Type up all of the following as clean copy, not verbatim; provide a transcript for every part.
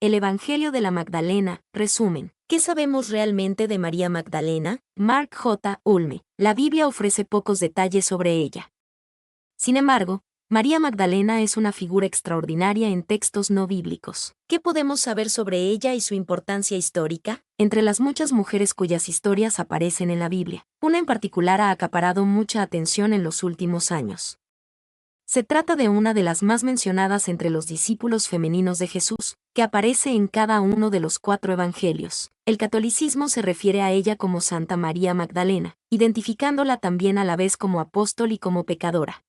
El Evangelio de la Magdalena, resumen. ¿Qué sabemos realmente de María Magdalena? Mark J. Ulme. La Biblia ofrece pocos detalles sobre ella. Sin embargo, María Magdalena es una figura extraordinaria en textos no bíblicos. ¿Qué podemos saber sobre ella y su importancia histórica? Entre las muchas mujeres cuyas historias aparecen en la Biblia, una en particular ha acaparado mucha atención en los últimos años. Se trata de una de las más mencionadas entre los discípulos femeninos de Jesús, que aparece en cada uno de los 4 evangelios. El catolicismo se refiere a ella como Santa María Magdalena, identificándola también a la vez como apóstol y como pecadora.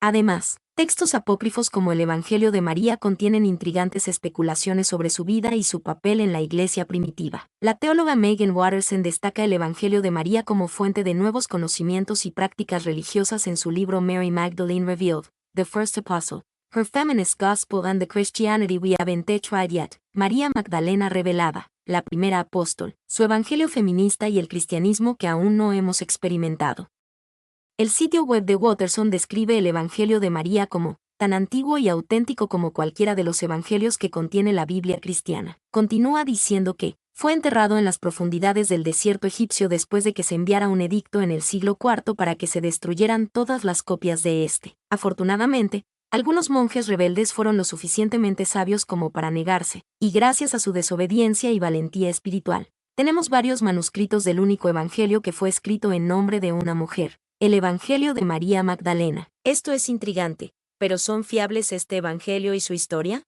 Además, textos apócrifos como el Evangelio de María contienen intrigantes especulaciones sobre su vida y su papel en la Iglesia primitiva. La teóloga Megan Watterson destaca el Evangelio de María como fuente de nuevos conocimientos y prácticas religiosas en su libro Mary Magdalene Revealed, The First Apostle, Her Feminist Gospel and the Christianity We Haven't Tried Yet. María Magdalena revelada, la primera apóstol, su Evangelio feminista y el cristianismo que aún no hemos experimentado. El sitio web de Watterson describe el Evangelio de María como tan antiguo y auténtico como cualquiera de los evangelios que contiene la Biblia cristiana. Continúa diciendo que fue enterrado en las profundidades del desierto egipcio después de que se enviara un edicto en el siglo IV para que se destruyeran todas las copias de este. Afortunadamente, algunos monjes rebeldes fueron lo suficientemente sabios como para negarse, y gracias a su desobediencia y valentía espiritual, tenemos varios manuscritos del único evangelio que fue escrito en nombre de una mujer. El Evangelio de María Magdalena. Esto es intrigante, pero ¿son fiables este Evangelio y su historia?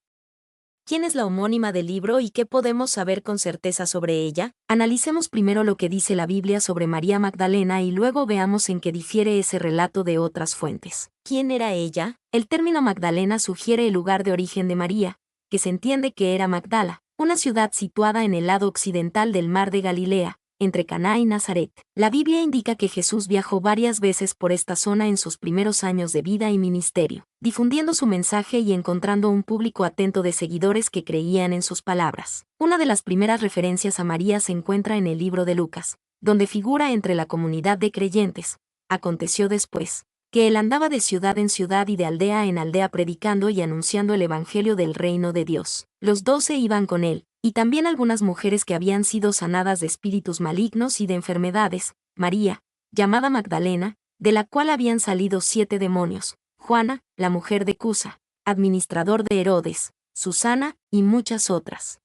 ¿Quién es la homónima del libro y qué podemos saber con certeza sobre ella? Analicemos primero lo que dice la Biblia sobre María Magdalena y luego veamos en qué difiere ese relato de otras fuentes. ¿Quién era ella? El término Magdalena sugiere el lugar de origen de María, que se entiende que era Magdala, una ciudad situada en el lado occidental del mar de Galilea, entre Caná y Nazaret. La Biblia indica que Jesús viajó varias veces por esta zona en sus primeros años de vida y ministerio, difundiendo su mensaje y encontrando un público atento de seguidores que creían en sus palabras. Una de las primeras referencias a María se encuentra en el libro de Lucas, donde figura entre la comunidad de creyentes. Aconteció después, que él andaba de ciudad en ciudad y de aldea en aldea predicando y anunciando el evangelio del reino de Dios. Los 12 iban con él, y también algunas mujeres que habían sido sanadas de espíritus malignos y de enfermedades, María, llamada Magdalena, de la cual habían salido 7 demonios, Juana, la mujer de Cusa, administrador de Herodes, Susana, y muchas otras.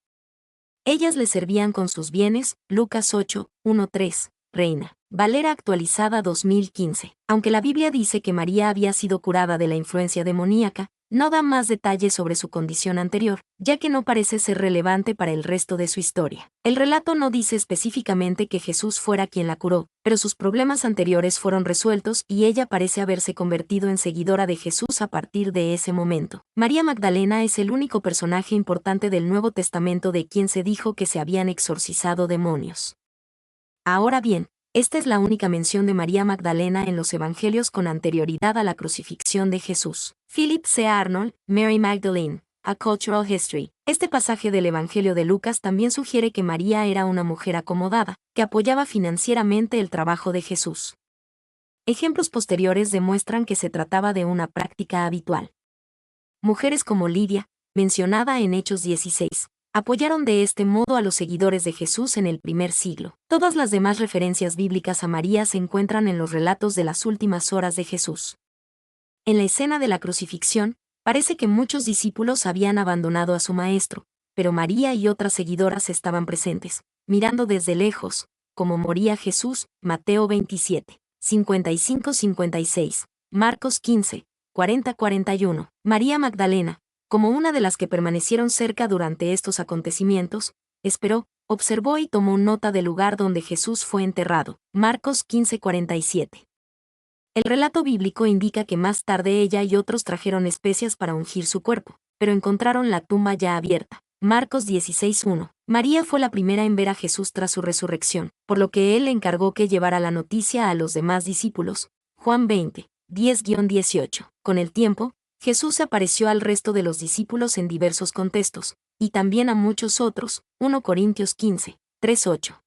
Ellas le servían con sus bienes. Lucas 8, 1-3, Reina Valera actualizada 2015. Aunque la Biblia dice que María había sido curada de la influencia demoníaca, no da más detalles sobre su condición anterior, ya que no parece ser relevante para el resto de su historia. El relato no dice específicamente que Jesús fuera quien la curó, pero sus problemas anteriores fueron resueltos y ella parece haberse convertido en seguidora de Jesús a partir de ese momento. María Magdalena es el único personaje importante del Nuevo Testamento de quien se dijo que se habían exorcizado demonios. Ahora bien, esta es la única mención de María Magdalena en los evangelios con anterioridad a la crucifixión de Jesús. Philip C. Arnold, Mary Magdalene, A Cultural History. Este pasaje del Evangelio de Lucas también sugiere que María era una mujer acomodada, que apoyaba financieramente el trabajo de Jesús. Ejemplos posteriores demuestran que se trataba de una práctica habitual. Mujeres como Lidia, mencionada en Hechos 16, apoyaron de este modo a los seguidores de Jesús en el primer siglo. Todas las demás referencias bíblicas a María se encuentran en los relatos de las últimas horas de Jesús. En la escena de la crucifixión, parece que muchos discípulos habían abandonado a su maestro, pero María y otras seguidoras estaban presentes, mirando desde lejos, como moría Jesús. Mateo 27, 55-56, Marcos 15, 40-41. María Magdalena, como una de las que permanecieron cerca durante estos acontecimientos, esperó, observó y tomó nota del lugar donde Jesús fue enterrado. Marcos 15:47. El relato bíblico indica que más tarde ella y otros trajeron especias para ungir su cuerpo, pero encontraron la tumba ya abierta. Marcos 16:1. María fue la primera en ver a Jesús tras su resurrección, por lo que él le encargó que llevara la noticia a los demás discípulos. Juan 20, 10-18. Con el tiempo, Jesús se apareció al resto de los discípulos en diversos contextos, y también a muchos otros. 1 Corintios 15, 3-8.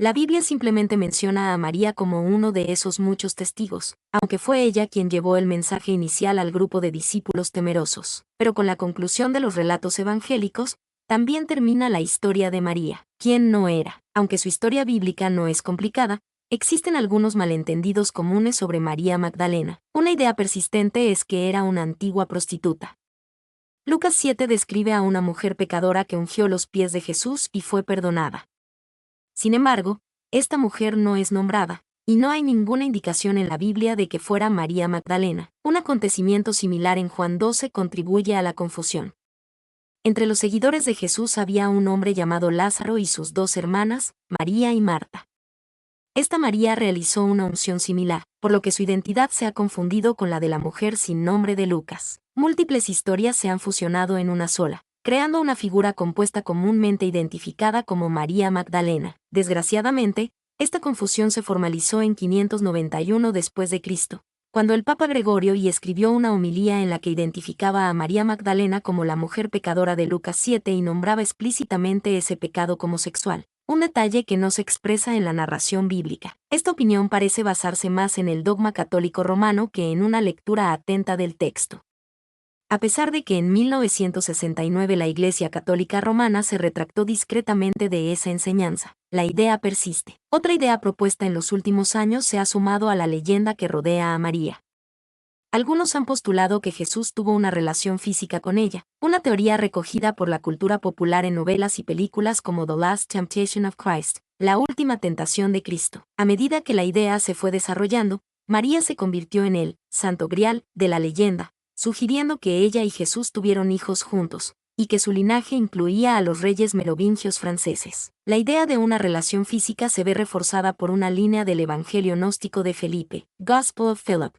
La Biblia simplemente menciona a María como uno de esos muchos testigos, aunque fue ella quien llevó el mensaje inicial al grupo de discípulos temerosos. Pero con la conclusión de los relatos evangélicos, también termina la historia de María, quien no era. Aunque su historia bíblica no es complicada, existen algunos malentendidos comunes sobre María Magdalena. Una idea persistente es que era una antigua prostituta. Lucas 7 describe a una mujer pecadora que ungió los pies de Jesús y fue perdonada. Sin embargo, esta mujer no es nombrada, y no hay ninguna indicación en la Biblia de que fuera María Magdalena. Un acontecimiento similar en Juan 12 contribuye a la confusión. Entre los seguidores de Jesús había un hombre llamado Lázaro y sus dos hermanas, María y Marta. Esta María realizó una unción similar, por lo que su identidad se ha confundido con la de la mujer sin nombre de Lucas. Múltiples historias se han fusionado en una sola, creando una figura compuesta comúnmente identificada como María Magdalena. Desgraciadamente, esta confusión se formalizó en 591 después de Cristo, cuando el Papa Gregorio I escribió una homilía en la que identificaba a María Magdalena como la mujer pecadora de Lucas 7 y nombraba explícitamente ese pecado como sexual, un detalle que no se expresa en la narración bíblica. Esta opinión parece basarse más en el dogma católico romano que en una lectura atenta del texto. A pesar de que en 1969 la Iglesia Católica Romana se retractó discretamente de esa enseñanza, la idea persiste. Otra idea propuesta en los últimos años se ha sumado a la leyenda que rodea a María. Algunos han postulado que Jesús tuvo una relación física con ella, una teoría recogida por la cultura popular en novelas y películas como The Last Temptation of Christ, La Última Tentación de Cristo. A medida que la idea se fue desarrollando, María se convirtió en el Santo Grial de la leyenda, sugiriendo que ella y Jesús tuvieron hijos juntos, y que su linaje incluía a los reyes merovingios franceses. La idea de una relación física se ve reforzada por una línea del Evangelio gnóstico de Felipe, Gospel of Philip,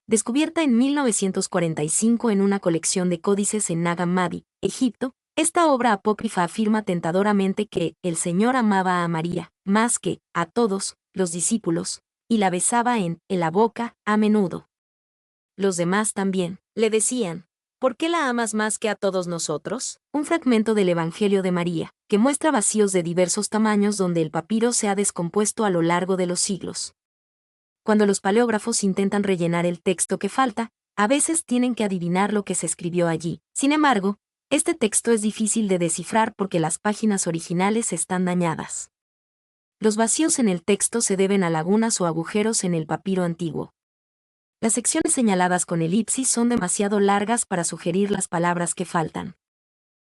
descubierta en 1945 en una colección de códices en Nag Hammadi, Egipto. Esta obra apócrifa afirma tentadoramente que el Señor amaba a María, más que a todos los discípulos, y la besaba en la boca a menudo. Los demás también le decían: ¿por qué la amas más que a todos nosotros? Un fragmento del Evangelio de María, que muestra vacíos de diversos tamaños donde el papiro se ha descompuesto a lo largo de los siglos. Cuando los paleógrafos intentan rellenar el texto que falta, a veces tienen que adivinar lo que se escribió allí. Sin embargo, este texto es difícil de descifrar porque las páginas originales están dañadas. Los vacíos en el texto se deben a lagunas o agujeros en el papiro antiguo. Las secciones señaladas con elipsis son demasiado largas para sugerir las palabras que faltan.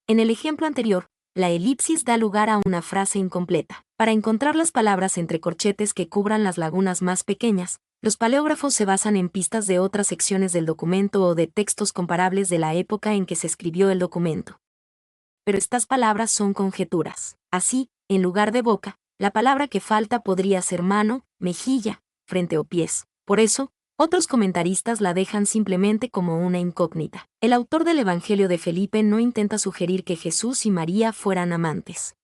En el ejemplo anterior, la elipsis da lugar a una frase incompleta. Para encontrar las palabras entre corchetes que cubran las lagunas más pequeñas, los paleógrafos se basan en pistas de otras secciones del documento o de textos comparables de la época en que se escribió el documento. Pero estas palabras son conjeturas. Así, en lugar de boca, la palabra que falta podría ser mano, mejilla, frente o pies. Por eso, otros comentaristas la dejan simplemente como una incógnita. El autor del Evangelio de Felipe no intenta sugerir que Jesús y María fueran amantes.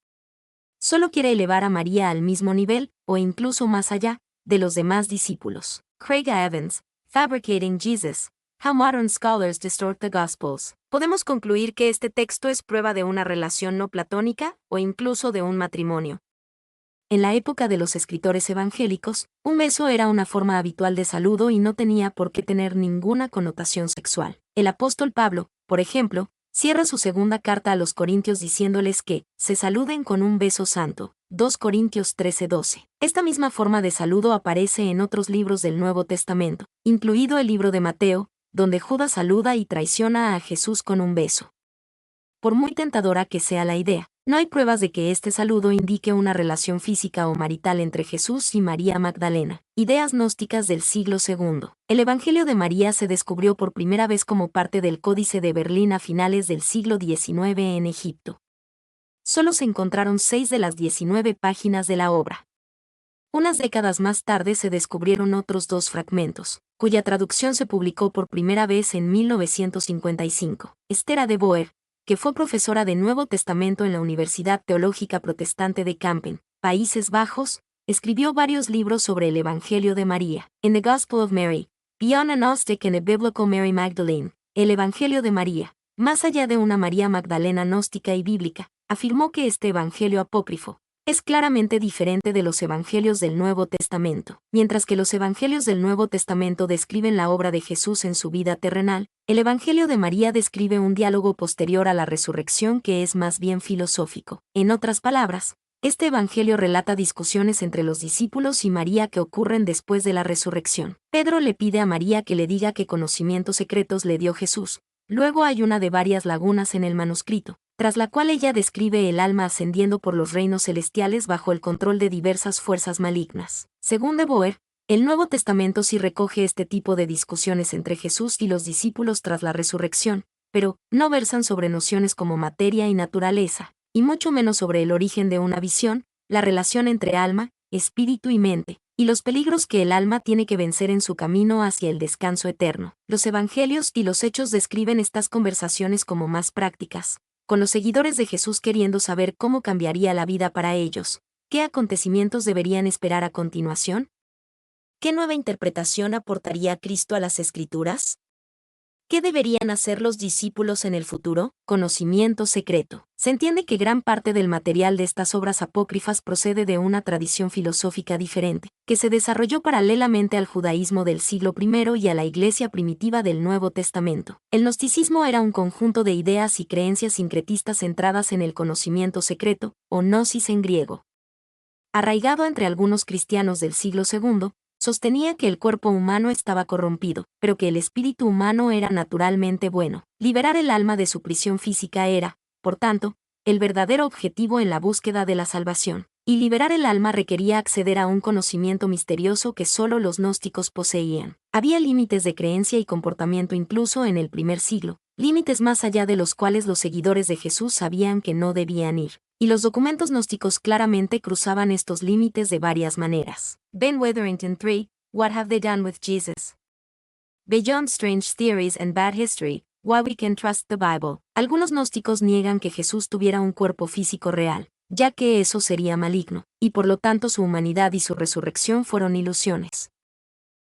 Solo quiere elevar a María al mismo nivel, o incluso más allá, de los demás discípulos. Craig Evans, Fabricating Jesus: How Modern Scholars Distort the Gospels. Podemos concluir que este texto es prueba de una relación no platónica, o incluso de un matrimonio. En la época de los escritores evangélicos, un beso era una forma habitual de saludo y no tenía por qué tener ninguna connotación sexual. El apóstol Pablo, por ejemplo, cierra su segunda carta a los Corintios diciéndoles que se saluden con un beso santo. 2 Corintios 13:12. Esta misma forma de saludo aparece en otros libros del Nuevo Testamento, incluido el libro de Mateo, donde Judas saluda y traiciona a Jesús con un beso. Por muy tentadora que sea la idea, no hay pruebas de que este saludo indique una relación física o marital entre Jesús y María Magdalena. Ideas gnósticas del siglo II. El Evangelio de María se descubrió por primera vez como parte del Códice de Berlín a finales del siglo XIX en Egipto. Solo se encontraron 6 de las 19 páginas de la obra. Unas décadas más tarde se descubrieron otros 2 fragmentos, cuya traducción se publicó por primera vez en 1955. Esther de Boer, que fue profesora de Nuevo Testamento en la Universidad Teológica Protestante de Kampen, Países Bajos, escribió varios libros sobre el Evangelio de María. En The Gospel of Mary, Beyond a Gnostic and a Biblical Mary Magdalene, el Evangelio de María, más allá de una María Magdalena gnóstica y bíblica, afirmó que este Evangelio apócrifo es claramente diferente de los evangelios del Nuevo Testamento. Mientras que los evangelios del Nuevo Testamento describen la obra de Jesús en su vida terrenal, el evangelio de María describe un diálogo posterior a la resurrección que es más bien filosófico. En otras palabras, este evangelio relata discusiones entre los discípulos y María que ocurren después de la resurrección. Pedro le pide a María que le diga qué conocimientos secretos le dio Jesús. Luego hay una de varias lagunas en el manuscrito, tras la cual ella describe el alma ascendiendo por los reinos celestiales bajo el control de diversas fuerzas malignas. Según de Boer, el Nuevo Testamento sí recoge este tipo de discusiones entre Jesús y los discípulos tras la resurrección, pero no versan sobre nociones como materia y naturaleza, y mucho menos sobre el origen de una visión, la relación entre alma, espíritu y mente, y los peligros que el alma tiene que vencer en su camino hacia el descanso eterno. Los evangelios y los hechos describen estas conversaciones como más prácticas, con los seguidores de Jesús queriendo saber cómo cambiaría la vida para ellos, qué acontecimientos deberían esperar a continuación. ¿Qué nueva interpretación aportaría Cristo a las Escrituras? ¿Qué deberían hacer los discípulos en el futuro? Conocimiento secreto. Se entiende que gran parte del material de estas obras apócrifas procede de una tradición filosófica diferente, que se desarrolló paralelamente al judaísmo del siglo I y a la Iglesia primitiva del Nuevo Testamento. El gnosticismo era un conjunto de ideas y creencias sincretistas centradas en el conocimiento secreto, o gnosis en griego. Arraigado entre algunos cristianos del siglo II, sostenía que el cuerpo humano estaba corrompido, pero que el espíritu humano era naturalmente bueno. Liberar el alma de su prisión física era, por tanto, el verdadero objetivo en la búsqueda de la salvación. Y liberar el alma requería acceder a un conocimiento misterioso que solo los gnósticos poseían. Había límites de creencia y comportamiento incluso en el primer siglo, límites más allá de los cuales los seguidores de Jesús sabían que no debían ir. Y los documentos gnósticos claramente cruzaban estos límites de varias maneras. Ben Witherington 3, What Have They Done with Jesus? Beyond Strange Theories and Bad History, Why We Can Trust the Bible. Algunos gnósticos niegan que Jesús tuviera un cuerpo físico real, ya que eso sería maligno, y por lo tanto su humanidad y su resurrección fueron ilusiones.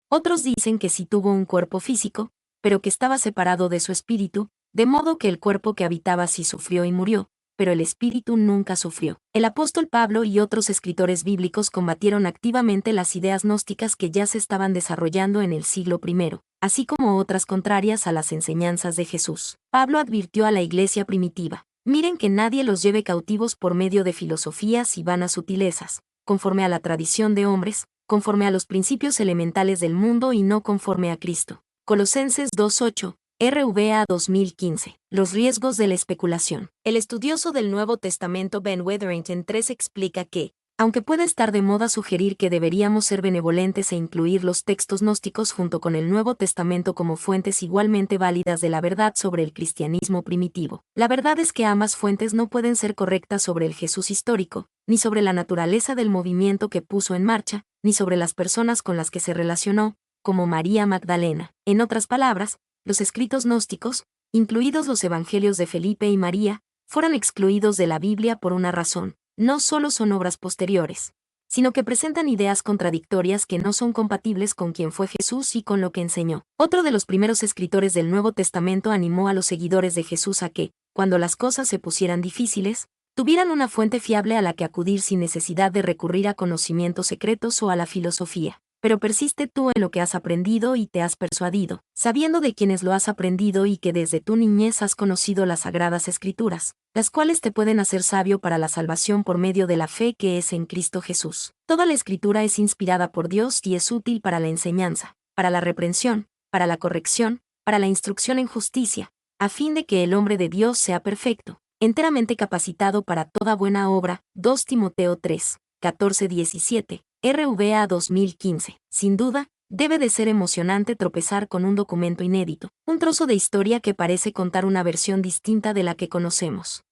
Otros dicen que sí tuvo un cuerpo físico, pero que estaba separado de su espíritu, de modo que el cuerpo que habitaba sí sufrió y murió, pero el espíritu nunca sufrió. El apóstol Pablo y otros escritores bíblicos combatieron activamente las ideas gnósticas que ya se estaban desarrollando en el siglo I, así como otras contrarias a las enseñanzas de Jesús. Pablo advirtió a la iglesia primitiva: miren que nadie los lleve cautivos por medio de filosofías y vanas sutilezas, conforme a la tradición de hombres, conforme a los principios elementales del mundo y no conforme a Cristo. Colosenses 2:8. RVA 2015. Los riesgos de la especulación. El estudioso del Nuevo Testamento Ben Witherington 3 explica que, aunque puede estar de moda sugerir que deberíamos ser benevolentes e incluir los textos gnósticos junto con el Nuevo Testamento como fuentes igualmente válidas de la verdad sobre el cristianismo primitivo, la verdad es que ambas fuentes no pueden ser correctas sobre el Jesús histórico, ni sobre la naturaleza del movimiento que puso en marcha, ni sobre las personas con las que se relacionó, como María Magdalena. En otras palabras, los escritos gnósticos, incluidos los evangelios de Felipe y María, fueron excluidos de la Biblia por una razón. No solo son obras posteriores, sino que presentan ideas contradictorias que no son compatibles con quien fue Jesús y con lo que enseñó. Otro de los primeros escritores del Nuevo Testamento animó a los seguidores de Jesús a que, cuando las cosas se pusieran difíciles, tuvieran una fuente fiable a la que acudir sin necesidad de recurrir a conocimientos secretos o a la filosofía. Pero persiste tú en lo que has aprendido y te has persuadido, sabiendo de quienes lo has aprendido y que desde tu niñez has conocido las sagradas Escrituras, las cuales te pueden hacer sabio para la salvación por medio de la fe que es en Cristo Jesús. Toda la Escritura es inspirada por Dios y es útil para la enseñanza, para la reprensión, para la corrección, para la instrucción en justicia, a fin de que el hombre de Dios sea perfecto, enteramente capacitado para toda buena obra. 2 Timoteo 3, 14-17. RVA 2015. Sin duda, debe de ser emocionante tropezar con un documento inédito, un trozo de historia que parece contar una versión distinta de la que conocemos.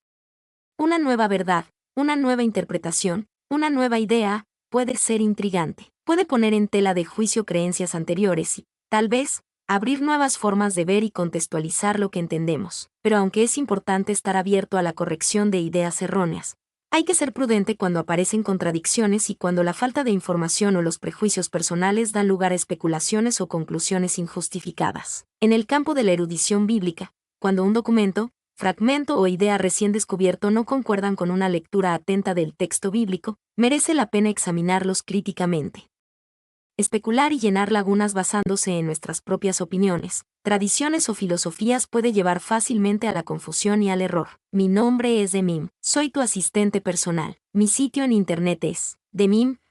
Una nueva verdad, una nueva interpretación, una nueva idea, puede ser intrigante. Puede poner en tela de juicio creencias anteriores y, tal vez, abrir nuevas formas de ver y contextualizar lo que entendemos. Pero aunque es importante estar abierto a la corrección de ideas erróneas, hay que ser prudente cuando aparecen contradicciones y cuando la falta de información o los prejuicios personales dan lugar a especulaciones o conclusiones injustificadas. En el campo de la erudición bíblica, cuando un documento, fragmento o idea recién descubierto no concuerdan con una lectura atenta del texto bíblico, merece la pena examinarlos críticamente. Especular y llenar lagunas basándose en nuestras propias opiniones, tradiciones o filosofías puede llevar fácilmente a la confusión y al error. Mi nombre es Demim, soy tu asistente personal. Mi sitio en internet es demim.es.tl.